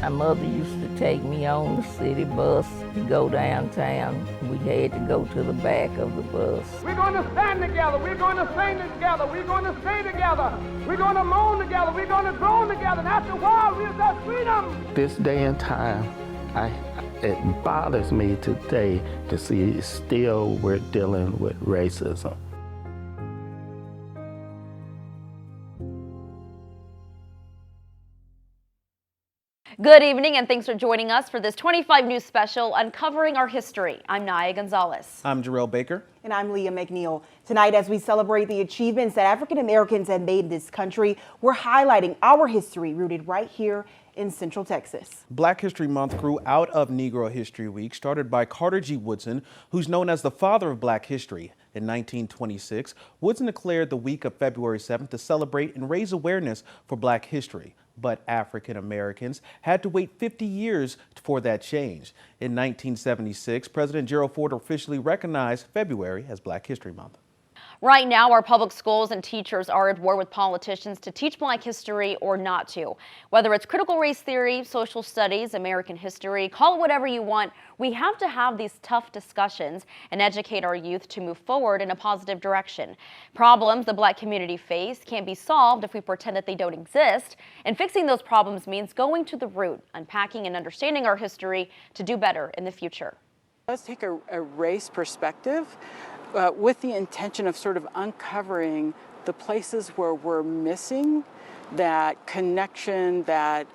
My mother used to take me on the city bus to go downtown. We had to go to the back of the bus. We're going to stand together. We're going to sing together. We're going to stay together. We're going to moan together. We're going to groan together. And after a while, we'll have freedom. This day and time, it bothers me today to see still we're dealing with racism. Good evening, and thanks for joining us for this 25 News special uncovering our history. I'm Naya Gonzalez. I'm Jarrell Baker. And I'm Leah McNeil. Tonight, as we celebrate the achievements that African Americans have made in this country, we're highlighting our history rooted right here in Central Texas. Black History Month grew out of Negro History Week, started by Carter G. Woodson, who's known as the father of Black history. In 1926, Woodson declared the week of February 7th to celebrate and raise awareness for Black history. But African Americans had to wait 50 years for that change. In 1976, President Gerald Ford officially recognized February as Black History Month. Right now, our public schools and teachers are at war with politicians to teach Black history or not to. Whether it's critical race theory, social studies, American history, call it whatever you want, we have to have these tough discussions and educate our youth to move forward in a positive direction. Problems the Black community face can't be solved if we pretend that they don't exist, and fixing those problems means going to the root, unpacking and understanding our history to do better in the future. Let's take a race perspective. With the intention of sort of uncovering the places where we're missing that connection, that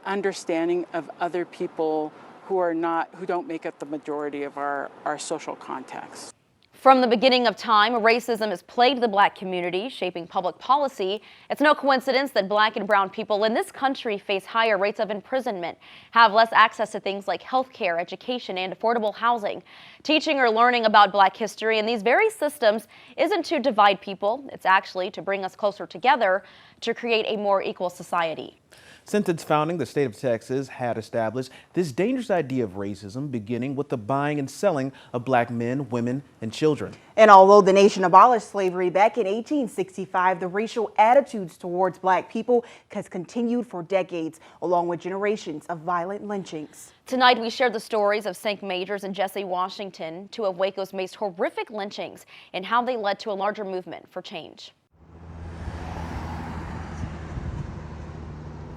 understanding of other people who don't make up the majority of our social context. From the beginning of time, racism has plagued the Black community, shaping public policy. It's no coincidence that Black and brown people in this country face higher rates of imprisonment, have less access to things like health care, education, and affordable housing. Teaching or learning about Black history in these very systems isn't to divide people. It's actually to bring us closer together to create a more equal society. Since its founding, the state of Texas had established this dangerous idea of racism, beginning with the buying and selling of Black men, women, and children. And although the nation abolished slavery back in 1865, the racial attitudes towards Black people has continued for decades, along with generations of violent lynchings. Tonight, we share the stories of St. Majors and Jesse Washington, two of Waco's most horrific lynchings, and how they led to a larger movement for change.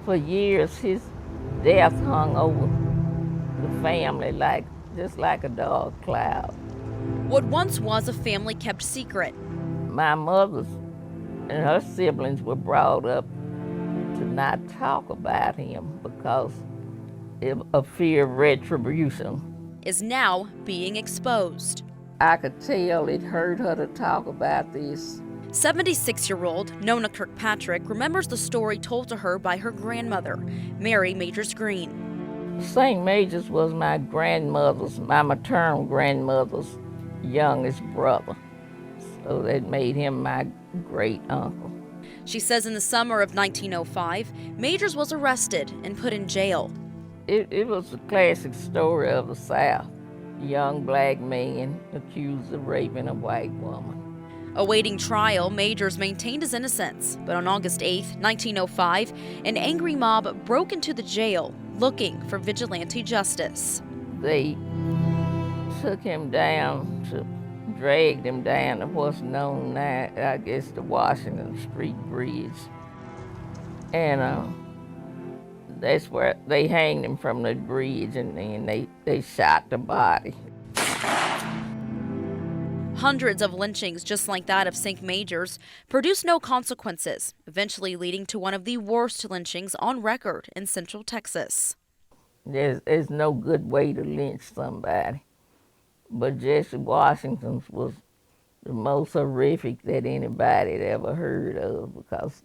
For years, his death hung over the family just like a dark cloud. What once was a family kept secret. My mother and her siblings were brought up to not talk about him because of fear of retribution. Is now being exposed. I could tell it hurt her to talk about this. 76-year-old Nona Kirkpatrick remembers the story told to her by her grandmother, Mary Majors Green. St. Majors was my maternal grandmother's youngest brother, so that made him my great uncle. She says in the summer of 1905, Majors was arrested and put in jail. It was a classic story of the South. A young Black man accused of raping a white woman. Awaiting trial, Majors maintained his innocence, but on August 8, 1905, an angry mob broke into the jail looking for vigilante justice. They took him down, dragged him down to what's known now, I guess, the Washington Street Bridge. And that's where they hanged him from the bridge, and then they shot the body. Hundreds of lynchings just like that of St. Majors produced no consequences, eventually leading to one of the worst lynchings on record in Central Texas. There's no good way to lynch somebody, but Jesse Washington's was the most horrific that anybody had ever heard of because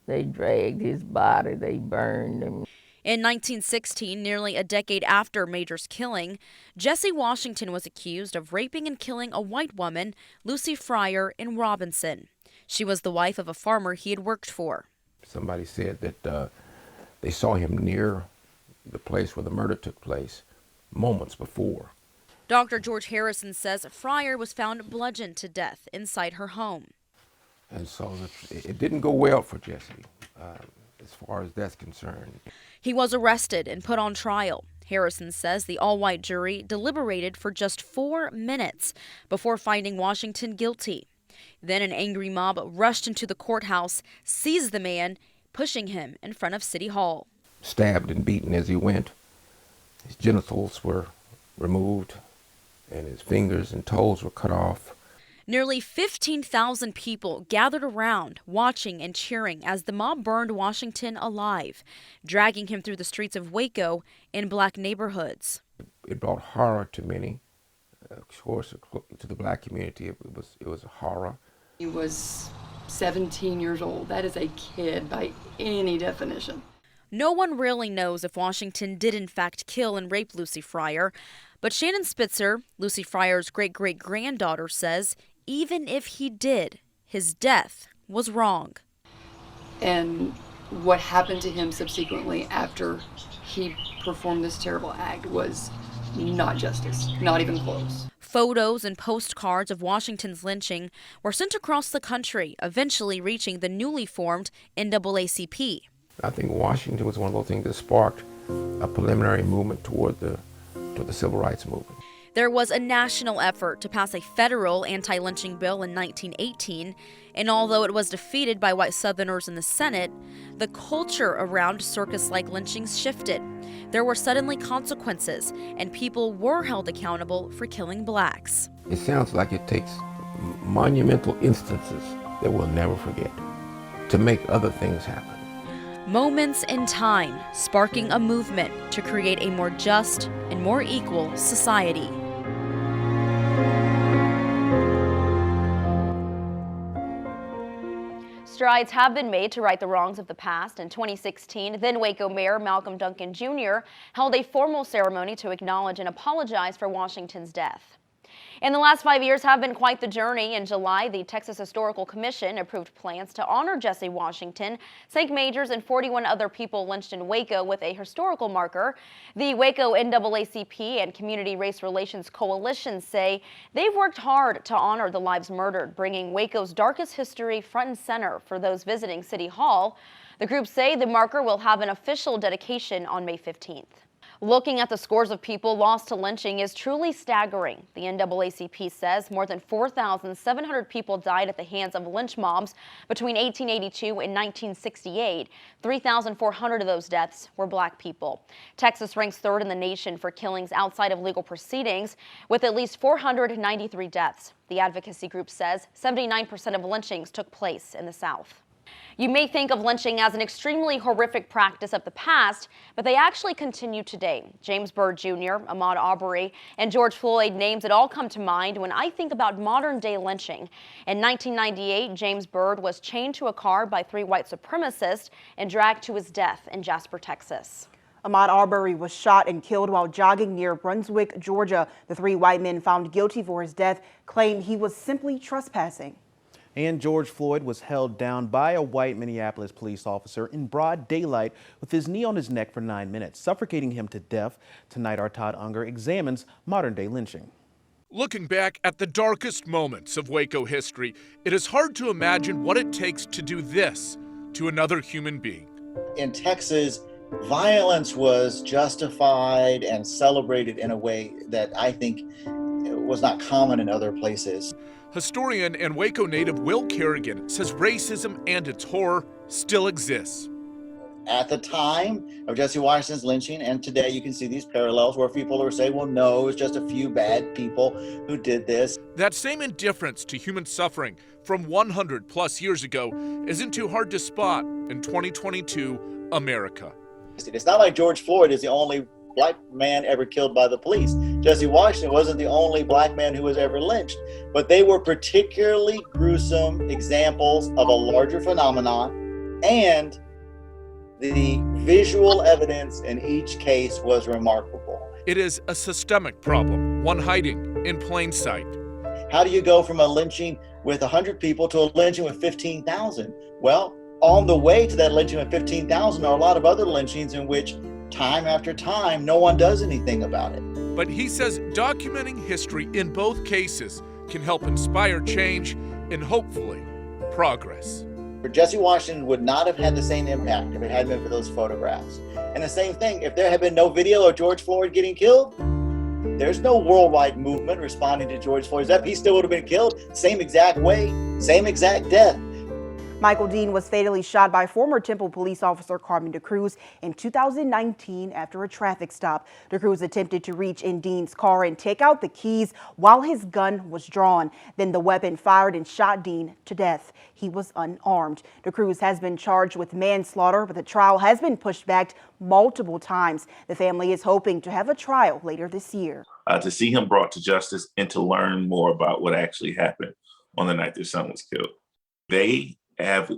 they dragged his body, they burned him. In 1916, nearly a decade after Major's killing, Jesse Washington was accused of raping and killing a white woman, Lucy Fryer, in Robinson. She was the wife of a farmer he had worked for. Somebody said that they saw him near the place where the murder took place moments before. Dr. George Harrison says Fryer was found bludgeoned to death inside her home. And so it didn't go well for Jesse. as far as that's concerned. He was arrested and put on trial. Harrison says the all-white jury deliberated for just 4 minutes before finding Washington guilty. Then an angry mob rushed into the courthouse, seized the man, pushing him in front of City Hall. Stabbed and beaten as he went. His genitals were removed, and his fingers and toes were cut off. Nearly 15,000 people gathered around, watching and cheering as the mob burned Washington alive, dragging him through the streets of Waco in black neighborhoods. It brought horror to many. Of course, to the black community, it was a horror. He was 17 years old. That is a kid by any definition. No one really knows if Washington did in fact kill and rape Lucy Fryer, but Shannon Spitzer, Lucy Fryer's great-great-granddaughter, says even if he did, his death was wrong. And what happened to him subsequently after he performed this terrible act was not justice, not even close. Photos and postcards of Washington's lynching were sent across the country, eventually reaching the newly formed NAACP. I think Washington was one of those things that sparked a preliminary movement toward the civil rights movement. There was a national effort to pass a federal anti-lynching bill in 1918, and although it was defeated by white Southerners in the Senate, the culture around circus-like lynchings shifted. There were suddenly consequences, and people were held accountable for killing blacks. It sounds like it takes monumental instances that we'll never forget to make other things happen. Moments in time, sparking a movement to create a more just and more equal society. Strides have been made to right the wrongs of the past. In 2016, then Waco Mayor Malcolm Duncan Jr. held a formal ceremony to acknowledge and apologize for Washington's death. And the last 5 years have been quite the journey. In July, the Texas Historical Commission approved plans to honor Jesse Washington, St. Majors, and 41 other people lynched in Waco with a historical marker. The Waco NAACP and Community Race Relations Coalition say they've worked hard to honor the lives murdered, bringing Waco's darkest history front and center for those visiting City Hall. The groups say the marker will have an official dedication on May 15th. Looking at the scores of people lost to lynching is truly staggering. The NAACP says more than 4,700 people died at the hands of lynch mobs between 1882 and 1968. 3,400 of those deaths were black people. Texas ranks third in the nation for killings outside of legal proceedings, with at least 493 deaths. The advocacy group says 79% of lynchings took place in the South. You may think of lynching as an extremely horrific practice of the past, but they actually continue today. James Byrd Jr., Ahmaud Arbery, and George Floyd names that all come to mind when I think about modern-day lynching. In 1998, James Byrd was chained to a car by 3 white supremacists and dragged to his death in Jasper, Texas. Ahmaud Arbery was shot and killed while jogging near Brunswick, Georgia. The 3 white men found guilty for his death claimed he was simply trespassing. And George Floyd was held down by a white Minneapolis police officer in broad daylight with his knee on his neck for 9 minutes, suffocating him to death. Tonight, our Todd Unger examines modern-day lynching. Looking back at the darkest moments of Waco history, it is hard to imagine what it takes to do this to another human being. In Texas, violence was justified and celebrated in a way that I think was not common in other places. Historian and Waco native Will Kerrigan says racism and its horror still exists. At the time of Jesse Washington's lynching, and today you can see these parallels where people are saying, well, no, it's just a few bad people who did this. That same indifference to human suffering from 100 plus years ago isn't too hard to spot in 2022 America. It's not like George Floyd is the only black man ever killed by the police. Jesse Washington wasn't the only black man who was ever lynched, but they were particularly gruesome examples of a larger phenomenon, and the visual evidence in each case was remarkable. It is a systemic problem, one hiding in plain sight. How do you go from a lynching with 100 people to a lynching with 15,000? Well, on the way to that lynching with 15,000 are a lot of other lynchings in which time after time, no one does anything about it. But he says documenting history in both cases can help inspire change and hopefully progress. For Jesse Washington would not have had the same impact if it hadn't been for those photographs. And the same thing, if there had been no video of George Floyd getting killed, there's no worldwide movement responding to George Floyd's death. He still would have been killed, same exact way, same exact death. Michael Dean was fatally shot by former Temple police officer Carmen DeCruz in 2019 after a traffic stop. DeCruz attempted to reach in Dean's car and take out the keys while his gun was drawn. Then the weapon fired and shot Dean to death. He was unarmed. DeCruz has been charged with manslaughter, but the trial has been pushed back multiple times. The family is hoping to have a trial later this year. To see him brought to justice and to learn more about what actually happened on the night their son was killed. They have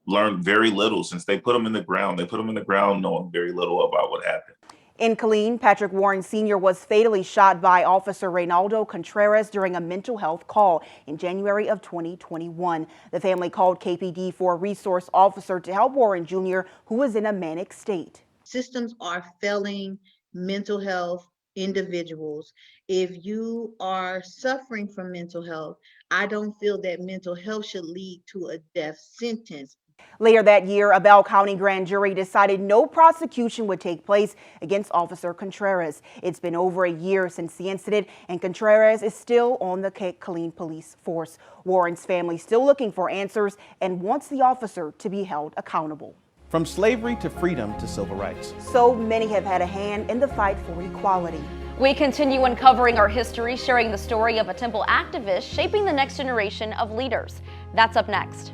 learned very little since they put him in the ground. They put him in the ground knowing very little about what happened. In Killeen, Patrick Warren Sr. was fatally shot by Officer Reynaldo Contreras during a mental health call in January of 2021. The family called KPD for a resource officer to help Warren Jr., who was in a manic state. Systems are failing mental health individuals. If you are suffering from mental health, I don't feel that mental health should lead to a death sentence. Later that year, a Bell County grand jury decided no prosecution would take place against Officer Contreras. It's been over a year since the incident, and Contreras is still on the Killeen police force. Warren's family still looking for answers and wants the officer to be held accountable. From slavery to freedom to civil rights. So many have had a hand in the fight for equality. We continue uncovering our history, sharing the story of a Temple activist shaping the next generation of leaders. That's up next.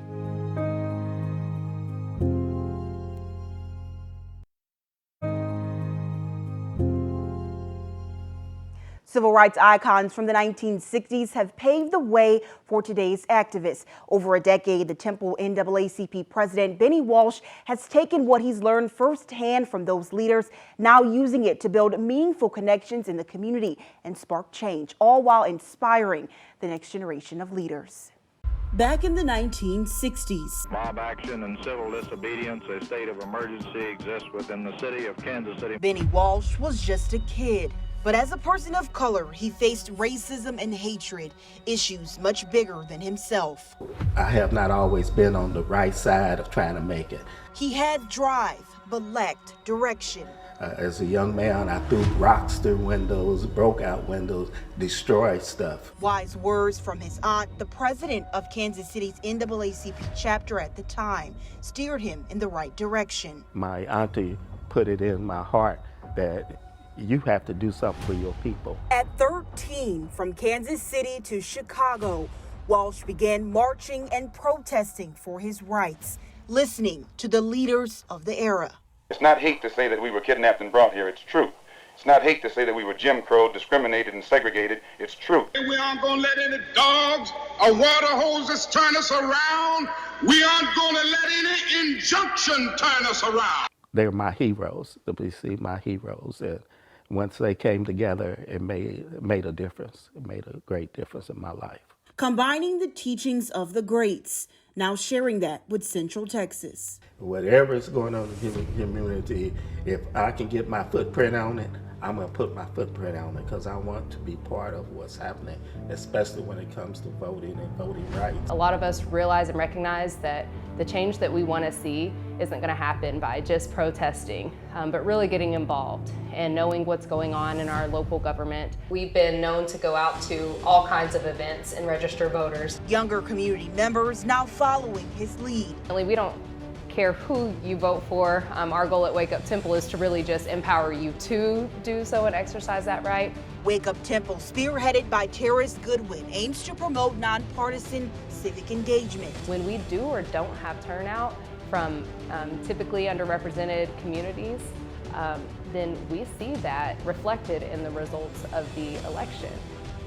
Civil rights icons from the 1960s have paved the way for today's activists. Over a decade, the Temple NAACP president, Benny Walsh, has taken what he's learned firsthand from those leaders, now using it to build meaningful connections in the community and spark change, all while inspiring the next generation of leaders. Back in the 1960s, mob action and civil disobedience, a state of emergency exists within the city of Kansas City. Benny Walsh was just a kid. But as a person of color, he faced racism and hatred, issues much bigger than himself. I have not always been on the right side of trying to make it. He had drive, but lacked direction. As a young man, I threw rocks through windows, broke out windows, destroyed stuff. Wise words from his aunt, the president of Kansas City's NAACP chapter at the time, steered him in the right direction. My auntie put it in my heart that you have to do something for your people. At 13, from Kansas City to Chicago, Walsh began marching and protesting for his rights, listening to the leaders of the era. It's not hate to say that we were kidnapped and brought here, it's true. It's not hate to say that we were Jim Crow, discriminated and segregated, it's true. We aren't going to let any dogs or water hoses turn us around. We aren't going to let any injunction turn us around. They're my heroes, the police, my heroes. And once they came together, it made a difference. It made a great difference in my life. Combining the teachings of the greats, now sharing that with Central Texas. Whatever is going on in the community, if I can get my footprint on it, I'm going to put my footprint on it because I want to be part of what's happening, especially when it comes to voting and voting rights. A lot of us realize and recognize that the change that we want to see isn't going to happen by just protesting, but really getting involved and knowing what's going on in our local government. We've been known to go out to all kinds of events and register voters. Younger community members now following his lead. We don't care who you vote for. Our goal at Wake Up Temple is to really just empower you to do so and exercise that right. Wake Up Temple, spearheaded by Terrace Goodwin, aims to promote nonpartisan civic engagement. When we do or don't have turnout from typically underrepresented communities, then we see that reflected in the results of the election.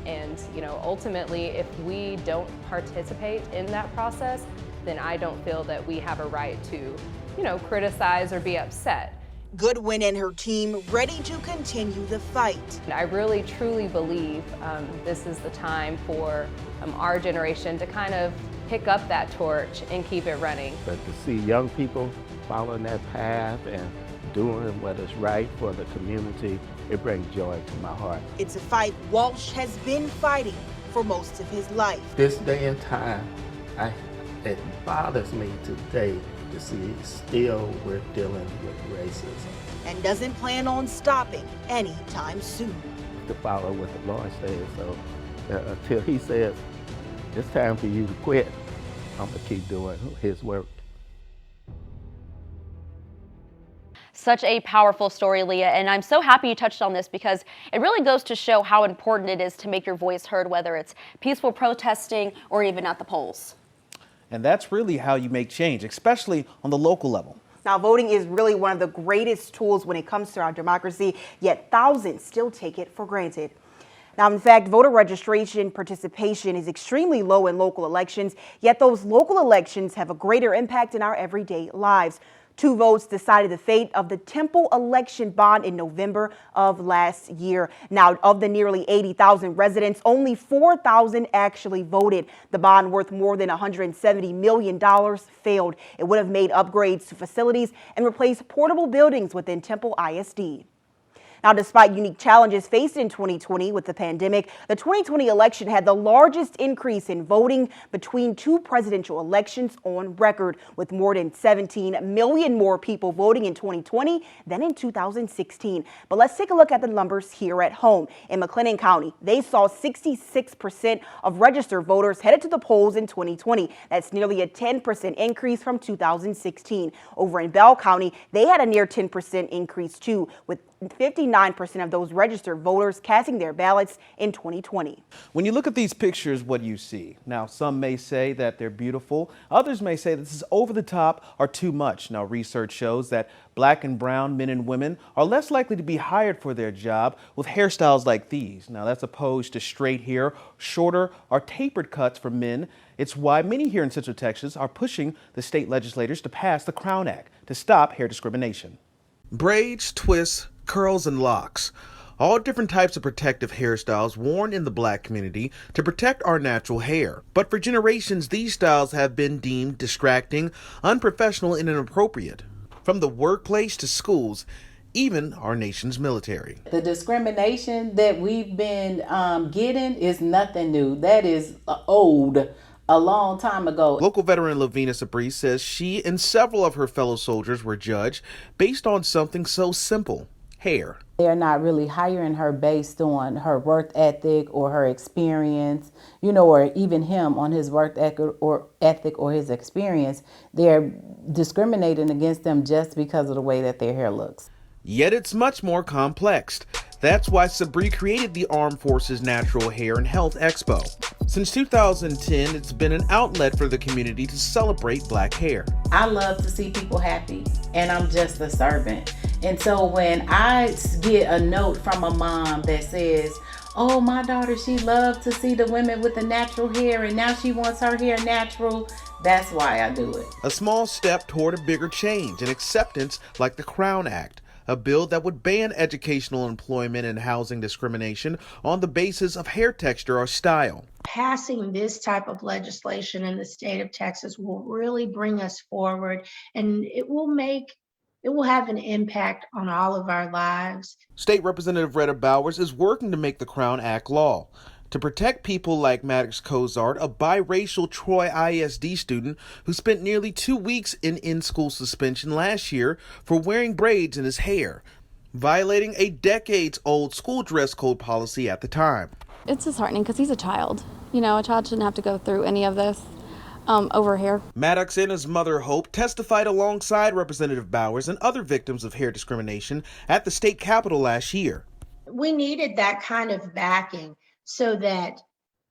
And ultimately, if we don't participate in that process, then I don't feel that we have a right to, criticize or be upset. Goodwin and her team ready to continue the fight. I really truly believe this is the time for our generation to kind of pick up that torch and keep it running. But to see young people following that path and doing what is right for the community, it brings joy to my heart. It's a fight Walsh has been fighting for most of his life. This day and time, It bothers me today to see still we're dealing with racism. And doesn't plan on stopping anytime soon. To follow what the Lord says, so until he says, it's time for you to quit, I'm gonna keep doing his work. Such a powerful story, Leah, and I'm so happy you touched on this because it really goes to show how important it is to make your voice heard, whether it's peaceful protesting or even at the polls. And that's really how you make change, especially on the local level. Now, voting is really one of the greatest tools when it comes to our democracy, yet thousands still take it for granted. Now, in fact, voter registration participation is extremely low in local elections, yet those local elections have a greater impact in our everyday lives. 2 votes decided the fate of the Temple election bond in November of last year. Now, of the nearly 80,000 residents, only 4,000 actually voted. The bond, worth more than $170 million, failed. It would have made upgrades to facilities and replaced portable buildings within Temple ISD. Now, despite unique challenges faced in 2020 with the pandemic, the 2020 election had the largest increase in voting between 2 presidential elections on record, with more than 17 million more people voting in 2020 than in 2016. But let's take a look at the numbers here at home. In McLennan County, they saw 66% of registered voters headed to the polls in 2020. That's nearly a 10% increase from 2016. Over in Bell County, they had a near 10% increase too, with 59% of those registered voters casting their ballots in 2020. When you look at these pictures, what do you see? Now, some may say that they're beautiful. Others may say this is over the top or too much. Now, research shows that black and brown men and women are less likely to be hired for their job with hairstyles like these. Now, that's opposed to straight hair, shorter or tapered cuts for men. It's why many here in Central Texas are pushing the state legislators to pass the Crown Act to stop hair discrimination. Braids, twists, curls, and locks. All different types of protective hairstyles worn in the black community to protect our natural hair. But for generations, these styles have been deemed distracting, unprofessional, and inappropriate. From the workplace to schools, even our nation's military. The discrimination that we've been getting is nothing new. That is old. A long time ago. Local veteran Lavina Sabri says she and several of her fellow soldiers were judged based on something so simple: hair. They're not really hiring her based on her work ethic or her experience, or even him on his work ethic or his experience. They're discriminating against them just because of the way that their hair looks. Yet it's much more complex. That's why Sabri created the Armed Forces Natural Hair and Health Expo. Since 2010, it's been an outlet for the community to celebrate black hair. I love to see people happy, and I'm just a servant. And so when I get a note from a mom that says, oh, my daughter, she loved to see the women with the natural hair, and now she wants her hair natural, that's why I do it. A small step toward a bigger change and acceptance, like the Crown Act, a bill that would ban educational, employment, and housing discrimination on the basis of hair texture or style. Passing this type of legislation in the state of Texas will really bring us forward, and it will have an impact on all of our lives. State Representative Retta Bowers is working to make the Crown Act law to protect people like Maddox Cozart, a biracial Troy ISD student who spent nearly 2 weeks in in-school suspension last year for wearing braids in his hair, violating a decades-old school dress code policy at the time. It's disheartening because he's a child. A child shouldn't have to go through any of this over hair. Maddox and his mother, Hope, testified alongside Representative Bowers and other victims of hair discrimination at the state capitol last year. We needed that kind of backing so that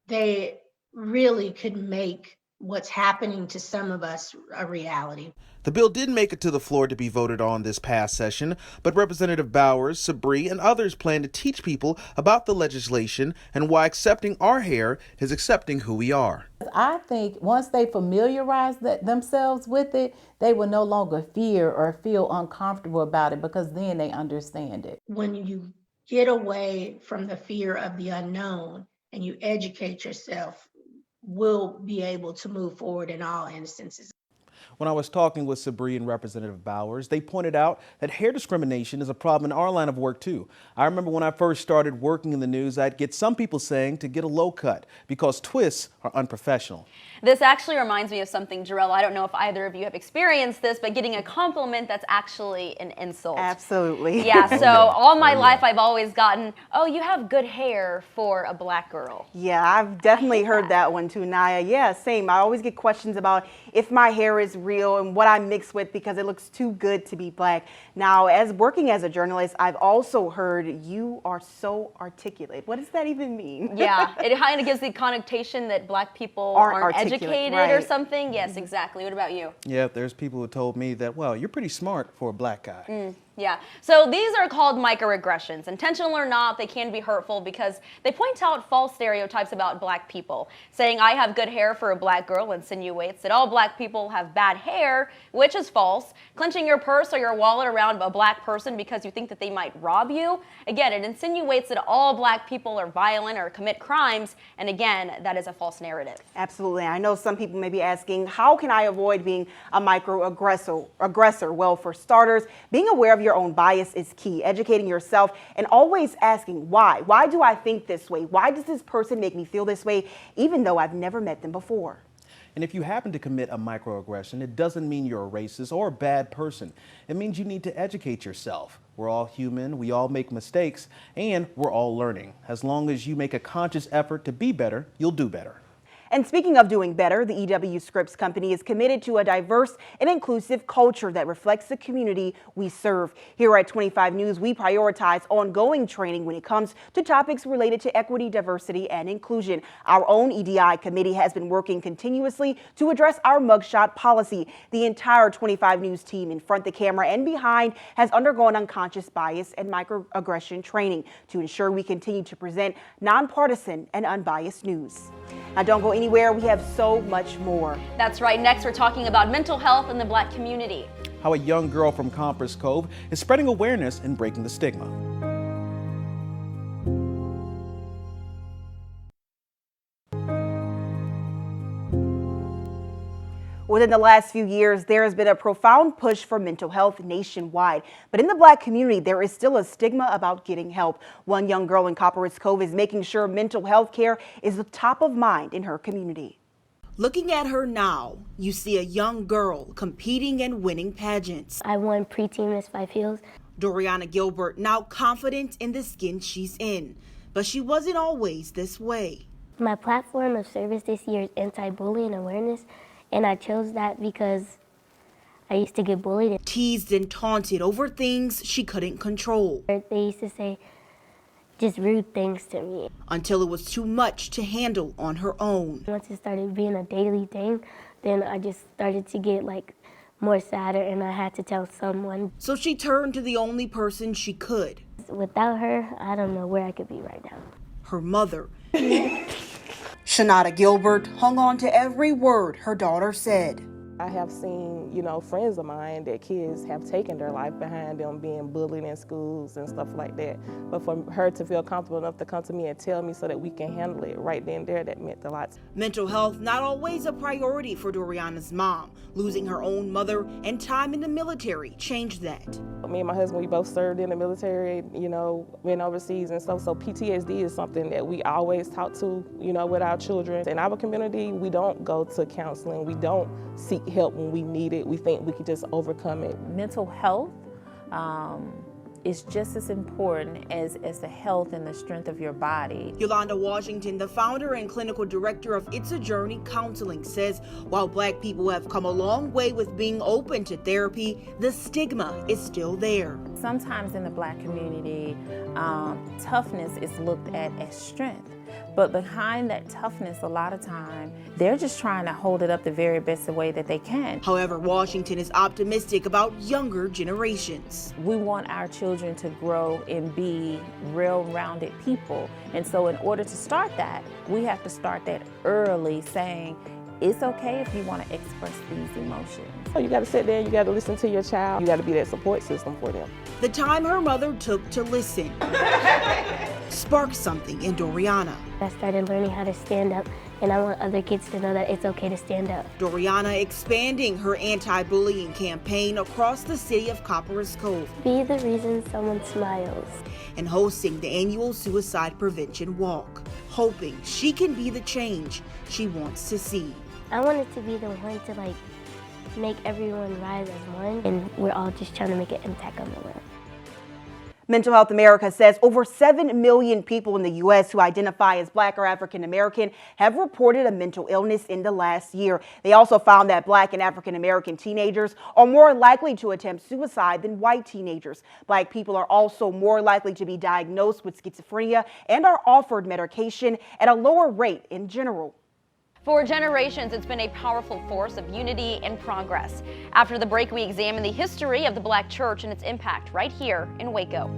they really could make what's happening to some of us a reality. The bill did make it to the floor to be voted on this past session, but Representative Bowers, Sabri, and others plan to teach people about the legislation and why accepting our hair is accepting who we are. I think once they familiarize themselves with it, they will no longer fear or feel uncomfortable about it because then they understand it. When you get away from the fear of the unknown and you educate yourself, we'll be able to move forward in all instances. When I was talking with Sabree and Representative Bowers, they pointed out that hair discrimination is a problem in our line of work too. I remember when I first started working in the news, I'd get some people saying to get a low cut because twists are unprofessional. This actually reminds me of something, Jarrell. I don't know if either of you have experienced this, but getting a compliment that's actually an insult. Absolutely. Yeah, so all my life I've always gotten, oh, you have good hair for a black girl. Yeah, I've definitely heard that one too, Naya. Yeah, same. I always get questions about if my hair is real and what I mix with because it looks too good to be black. Now, as working as a journalist, I've also heard you are so articulate. What does that even mean? Yeah, it kind of gives the connotation that black people aren't educated or something. Yes, exactly. What about you? Yeah, there's people who told me that, well, you're pretty smart for a black guy. Yeah, so these are called microaggressions. Intentional or not, they can be hurtful because they point out false stereotypes about black people. Saying I have good hair for a black girl insinuates that all black people have bad hair, which is false. Clenching your purse or your wallet around a black person because you think that they might rob you. Again, it insinuates that all black people are violent or commit crimes, and again, that is a false narrative. Absolutely. I know some people may be asking, how can I avoid being a microaggressor? Well, for starters, being aware of your own bias is key. Educating yourself and always asking why. Why do I think this way? Why does this person make me feel this way, even though I've never met them before? And if you happen to commit a microaggression, it doesn't mean you're a racist or a bad person. It means you need to educate yourself. We're all human, we all make mistakes, and we're all learning. As long as you make a conscious effort to be better, you'll do better. And speaking of doing better, the EW Scripps Company is committed to a diverse and inclusive culture that reflects the community we serve. Here at 25 News, we prioritize ongoing training when it comes to topics related to equity, diversity, and inclusion. Our own EDI committee has been working continuously to address our mugshot policy. The entire 25 News team in front of the camera and behind has undergone unconscious bias and microaggression training to ensure we continue to present nonpartisan and unbiased news. Now, don't go anywhere. We have so much more. That's right. Next, we're talking about mental health in the black community. How a young girl from Compass Cove is spreading awareness and breaking the stigma. Within the last few years, there has been a profound push for mental health nationwide. But in the black community, there is still a stigma about getting help. One young girl in Copperas Cove is making sure mental health care is the top of mind in her community. Looking at her now, you see a young girl competing and winning pageants. I won preteen Miss Five Hills. Doriana Gilbert now confident in the skin she's in. But she wasn't always this way. My platform of service this year is anti-bullying awareness. And I chose that because I used to get bullied. Teased and taunted over things she couldn't control. They used to say just rude things to me. Until it was too much to handle on her own. Once it started being a daily thing, then I just started to get more sadder and I had to tell someone. So she turned to the only person she could. Without her, I don't know where I could be right now. Her mother. Shanada Gilbert hung on to every word her daughter said. I have seen, friends of mine that kids have taken their life behind them being bullied in schools and stuff like that. But for her to feel comfortable enough to come to me and tell me so that we can handle it right then and there, that meant a lot. Mental health not always a priority for Doriana's mom. Losing her own mother and time in the military changed that. Me and my husband, we both served in the military, been overseas and stuff. So PTSD is something that we always talk to, with our children. In our community, we don't go to counseling. We don't seek help when we need it. We think we can just overcome it. Mental health is just as important as the health and the strength of your body. Yolanda Washington, the founder and clinical director of It's a Journey Counseling, says while Black people have come a long way with being open to therapy, the stigma is still there. Sometimes in the Black community, toughness is looked at as strength. But behind that toughness, a lot of time, they're just trying to hold it up the very best way that they can. However, Washington is optimistic about younger generations. We want our children to grow and be well-rounded people. And so in order to start that, we have to start that early, saying, it's okay if you want to express these emotions. You got to sit there, you got to listen to your child. You got to be that support system for them. The time her mother took to listen sparked something in Doriana. I started learning how to stand up and I want other kids to know that it's okay to stand up. Doriana expanding her anti-bullying campaign across the city of Copperas Cove. Be the reason someone smiles. And hosting the annual Suicide Prevention Walk, hoping she can be the change she wants to see. I wanted to be the one to make everyone rise as one, and we're all just trying to make an impact on the world. Mental Health America says over 7 million people in the U.S. who identify as Black or African American have reported a mental illness in the last year. They also found that Black and African American teenagers are more likely to attempt suicide than white teenagers. Black people are also more likely to be diagnosed with schizophrenia and are offered medication at a lower rate in general. For generations, it's been a powerful force of unity and progress. After the break, we examine the history of the Black church and its impact right here in Waco.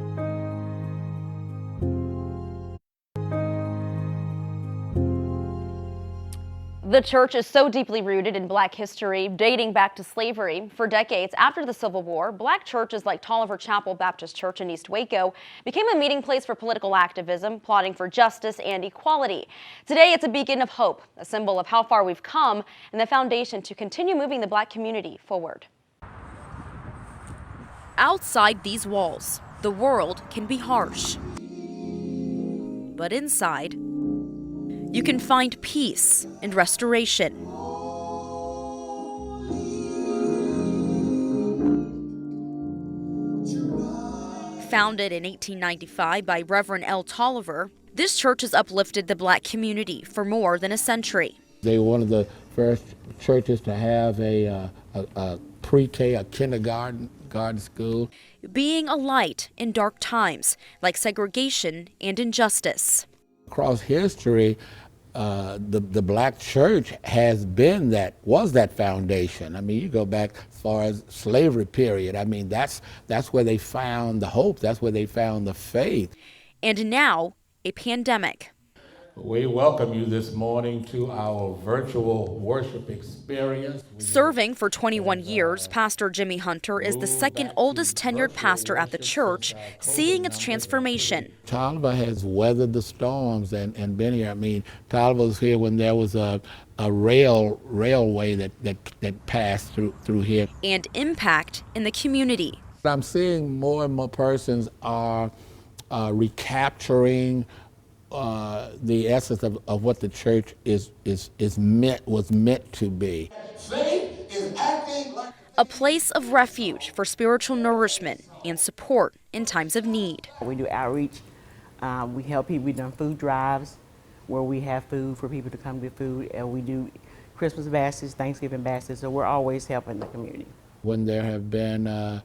The church is so deeply rooted in Black history, dating back to slavery. For decades after the Civil War, Black churches like Tolliver Chapel Baptist Church in East Waco became a meeting place for political activism, plotting for justice and equality. Today, it's a beacon of hope, a symbol of how far we've come, and the foundation to continue moving the Black community forward. Outside these walls, the world can be harsh. But inside, you can find peace and restoration. Founded in 1895 by Reverend L. Tolliver, this church has uplifted the Black community for more than a century. They were one of the first churches to have a pre-K, a kindergarten school. Being a light in dark times, like segregation and injustice. Across history, the Black church was that foundation. I mean, you go back as far as slavery period. I mean, that's where they found the hope. That's where they found the faith. And now, a pandemic. We welcome you this morning to our virtual worship experience. Serving for 21 years, Pastor Jimmy Hunter is the second oldest tenured pastor at the church, seeing its transformation. Tolliver has weathered the storms and been here. I mean, Tolliver was here when there was a railway that passed through here. And impact in the community. I'm seeing more and more persons are recapturing the essence of what the church was meant to be. Faith is acting like a place of refuge for spiritual nourishment and support in times of need. We do outreach. We help people. We've done food drives where we have food for people to come get food, and we do Christmas baskets, Thanksgiving baskets. So we're always helping the community. When there have been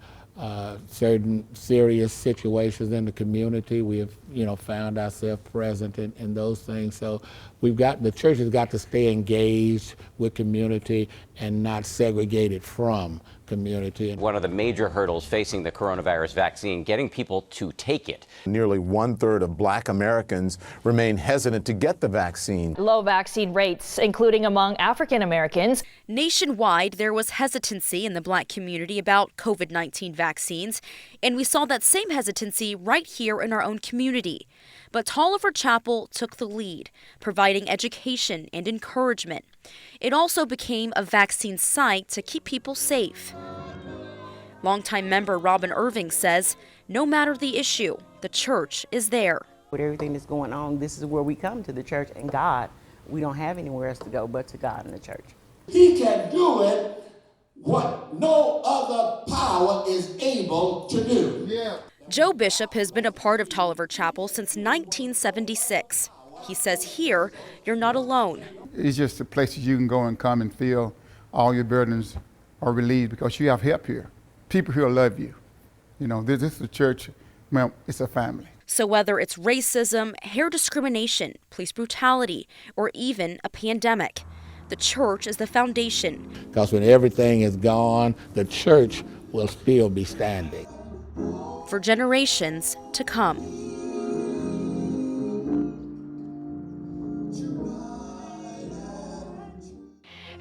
certain serious situations in the community, we have, found ourselves present in those things. So the church has got to stay engaged with community and not segregated from community. One of the major hurdles facing the coronavirus vaccine, getting people to take it. Nearly 1/3 of Black Americans remain hesitant to get the vaccine. Low vaccine rates, including among African Americans. Nationwide, there was hesitancy in the Black community about COVID-19 vaccines, and we saw that same hesitancy right here in our own community. But Tolliver Chapel took the lead, providing education and encouragement. It also became a vaccine site to keep people safe. Longtime member Robin Irving says, no matter the issue, the church is there. With everything that's going on, this is where we come to the church, and God. We don't have anywhere else to go but to God and the church. He can do it what no other power is able to do. Yeah. Joe Bishop has been a part of Tolliver Chapel since 1976. He says here, you're not alone. It's just a place that you can go and come and feel all your burdens are relieved because you have help here. People here love you. This is a church, well, it's a family. So whether it's racism, hair discrimination, police brutality, or even a pandemic, the church is the foundation. Because when everything is gone, the church will still be standing. For generations to come.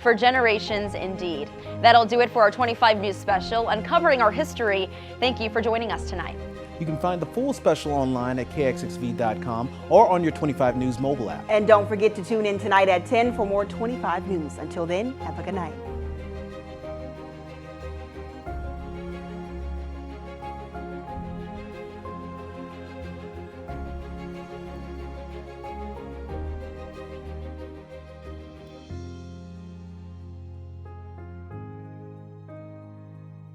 for generations indeed. That'll do it for our 25 News special, uncovering our history. Thank you for joining us tonight. You can find the full special online at kxxv.com or on your 25 News mobile app. And don't forget to tune in tonight at 10 for more 25 News. Until then, have a good night.